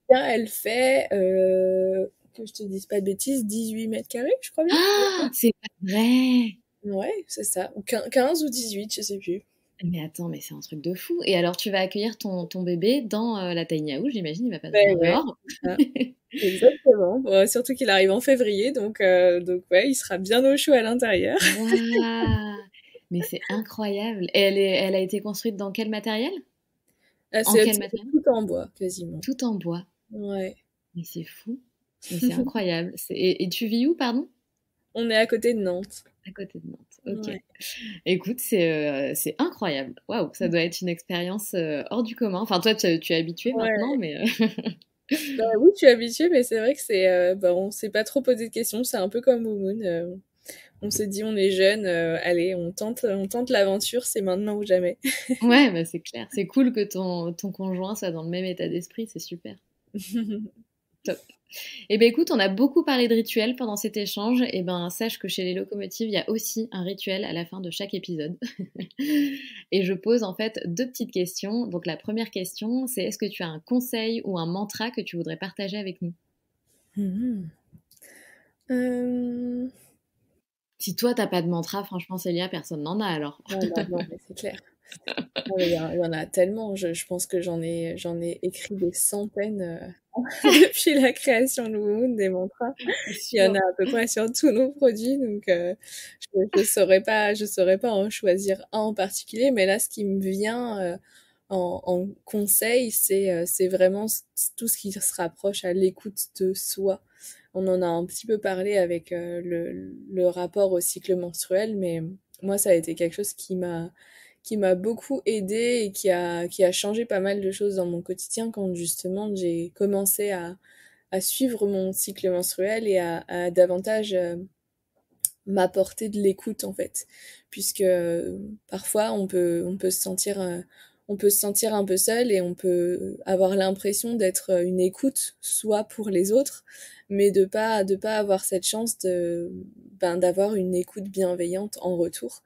Elle fait, que je te dise pas de bêtises, 18 mètres carrés, je crois bien. Ah, c'est pas vrai! Ouais, c'est ça. Ou 15 ou 18, je sais plus. Mais attends, mais c'est un truc de fou. Et alors tu vas accueillir ton bébé dans la tiny house, j'imagine, il va pas dormir Ouais, dehors. c'est ça. Exactement. Bon, surtout qu'il arrive en février, donc ouais, il sera bien au chaud à l'intérieur. Waouh! Mais c'est incroyable. Et elle a été construite dans quel matériel? En C'est quel matériel? tout en bois, quasiment. Tout en bois. Ouais. Mais c'est fou. Mais c'est incroyable. Et tu vis où, pardon? On est à côté de Nantes. À côté de Nantes. Ok. Ouais. Écoute, c'est incroyable. Waouh, ça doit être une expérience hors du commun. Enfin, toi, tu es habitué Ouais. maintenant, mais Bah oui, je suis habituée, mais c'est vrai que on s'est pas trop posé de questions. C'est un peu comme Moon. On s'est dit, on est jeune, allez, on tente l'aventure, c'est maintenant ou jamais. ouais, bah, c'est clair. C'est cool que ton conjoint soit dans le même état d'esprit. C'est super. Top. Eh ben écoute, on a beaucoup parlé de rituels pendant cet échange. Eh ben sache que chez les locomotives, il y a aussi un rituel à la fin de chaque épisode. Et je pose en fait deux petites questions. Donc la première question, c'est est-ce que tu as un conseil ou un mantra que tu voudrais partager avec nous? Mhm. Euh, Si toi t'as pas de mantra, franchement Célia, personne n'en a alors. Non, bah non, mais c'est clair. Non, mais il y en a tellement. Je pense que j'en ai écrit des centaines depuis la création de Moon, des mantras. C'est Il y en a sûr. à peu près sur tous nos produits, donc je saurais pas en choisir un en particulier. Mais là, ce qui me vient en conseil, c'est vraiment tout ce qui se rapproche à l'écoute de soi. On en a un petit peu parlé avec le rapport au cycle menstruel, mais moi, ça a été quelque chose qui m'a beaucoup aidée et qui a changé pas mal de choses dans mon quotidien quand justement j'ai commencé à suivre mon cycle menstruel et à davantage m'apporter de l'écoute en fait. Puisque parfois on peut se sentir on peut se sentir un peu seul et on peut avoir l'impression d'être une écoute soit pour les autres, mais de pas avoir cette chance de d'avoir une écoute bienveillante en retour.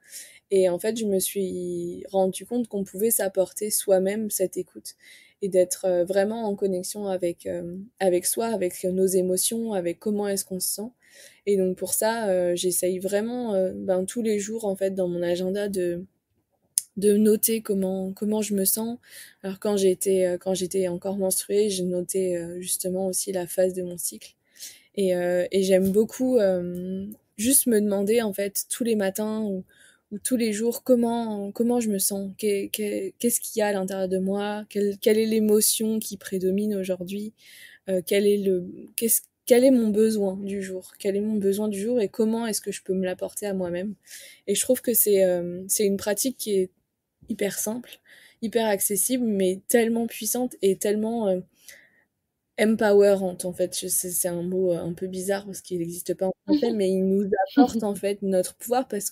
Et en fait, je me suis rendu compte qu'on pouvait s'apporter soi-même cette écoute et d'être vraiment en connexion avec soi, avec nos émotions, avec comment est-ce qu'on se sent. Et donc pour ça, j'essaye vraiment tous les jours en fait dans mon agenda de noter comment je me sens. Alors quand j'étais encore menstruée, j'ai noté justement aussi la phase de mon cycle. Et j'aime beaucoup juste me demander en fait tous les matins ou tous les jours comment je me sens, qu'est-ce qu'il y a à l'intérieur de moi, quelle est l'émotion qui prédomine aujourd'hui, quel est quel est mon besoin du jour, quel est mon besoin du jour et comment est-ce que je peux me l'apporter à moi-même. Et je trouve que c'est une pratique qui est hyper simple, hyper accessible, mais tellement puissante et tellement empowerante en fait. C'est un mot un peu bizarre parce qu'il n'existe pas en français, mais il nous apporte en fait notre pouvoir parce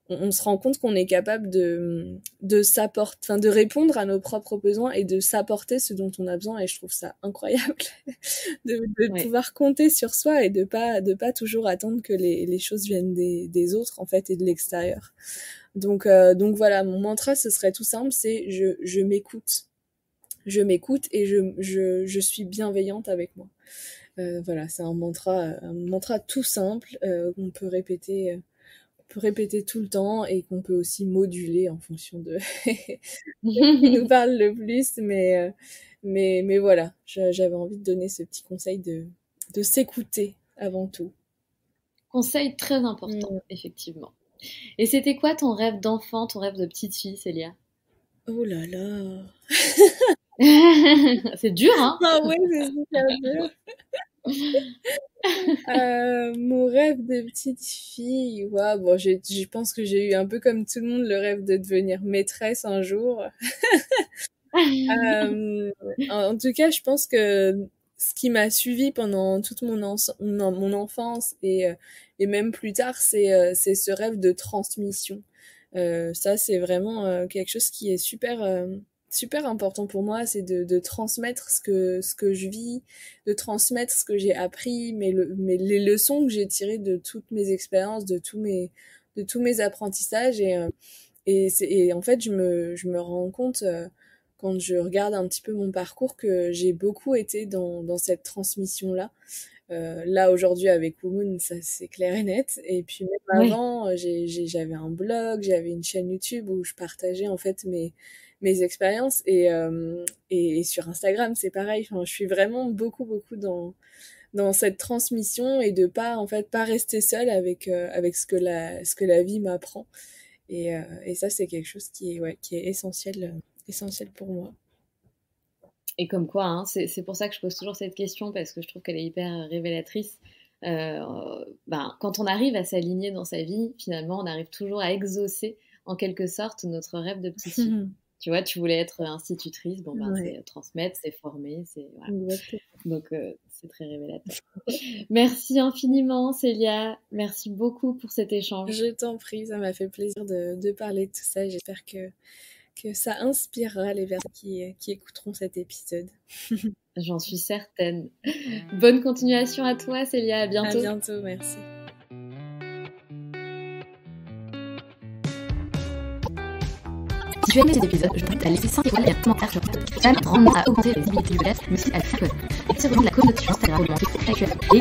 on se rend compte qu'on est capable de s'apporter, enfin de répondre à nos propres besoins et de s'apporter ce dont on a besoin. Et je trouve ça incroyable de Ouais. pouvoir compter sur soi et de pas toujours attendre que les choses viennent des autres en fait et de l'extérieur. Donc voilà, mon mantra ce serait tout simple, c'est je m'écoute. Je m'écoute et je suis bienveillante avec moi. Voilà, c'est un mantra tout simple qu'on peut répéter tout le temps et qu'on peut aussi moduler en fonction de ce qui nous parle le plus. Mais voilà, j'avais envie de donner ce petit conseil de s'écouter avant tout. Conseil très important, Mm. effectivement. Et c'était quoi ton rêve d'enfant, ton rêve de petite fille, Célia? Oh là là. C'est dur, hein? Ah ouais, c'est super dur. Mon rêve de petite fille, ouais, bon, je pense que j'ai eu un peu comme tout le monde le rêve de devenir maîtresse un jour. Euh, En tout cas, je pense que ce qui m'a suivi pendant toute mon enfance et même plus tard, c'est ce rêve de transmission. Ça, c'est vraiment quelque chose qui est super important pour moi, c'est de transmettre ce que je vis, de transmettre ce que j'ai appris, les leçons que j'ai tirées de toutes mes expériences, de tous mes apprentissages. Et en fait, je me rends compte, quand je regarde un petit peu mon parcours, que j'ai beaucoup été dans cette transmission-là. Là, aujourd'hui, avec Womoon, ça c'est clair et net. Et puis même Oui. avant, j'avais un blog, j'avais une chaîne YouTube où je partageais en fait mes expériences. Et sur Instagram, c'est pareil. Enfin, je suis vraiment beaucoup dans cette transmission et de pas, en fait, pas rester seule avec ce que ce que la vie m'apprend. Et ça, c'est quelque chose qui est essentiel pour moi. Et comme quoi, hein, c'est pour ça que je pose toujours cette question, parce que je trouve qu'elle est hyper révélatrice. Quand on arrive à s'aligner dans sa vie, finalement, on arrive toujours à exaucer, en quelque sorte, notre rêve de petite fille. Tu vois, tu voulais être institutrice, c'est transmettre, c'est former, c'est... Voilà. Donc, c'est très révélateur. Merci infiniment, Célia. Merci beaucoup pour cet échange. Je t'en prie, ça m'a fait plaisir de parler de tout ça. J'espère que ça inspirera les personnes qui écouteront cet épisode. J'en suis certaine. Bonne continuation à toi, Célia. À bientôt. À bientôt, merci. Si tu as aimé cet épisode, je t'invite à laisser 5 étoiles et un commentaire sur Spotify. Ça m'aide grandement à augmenter la visibilité du podcast, mais aussi à le faire connaître. Et se rejoindre la communauté sur Instagram pour augmenter l'actualité.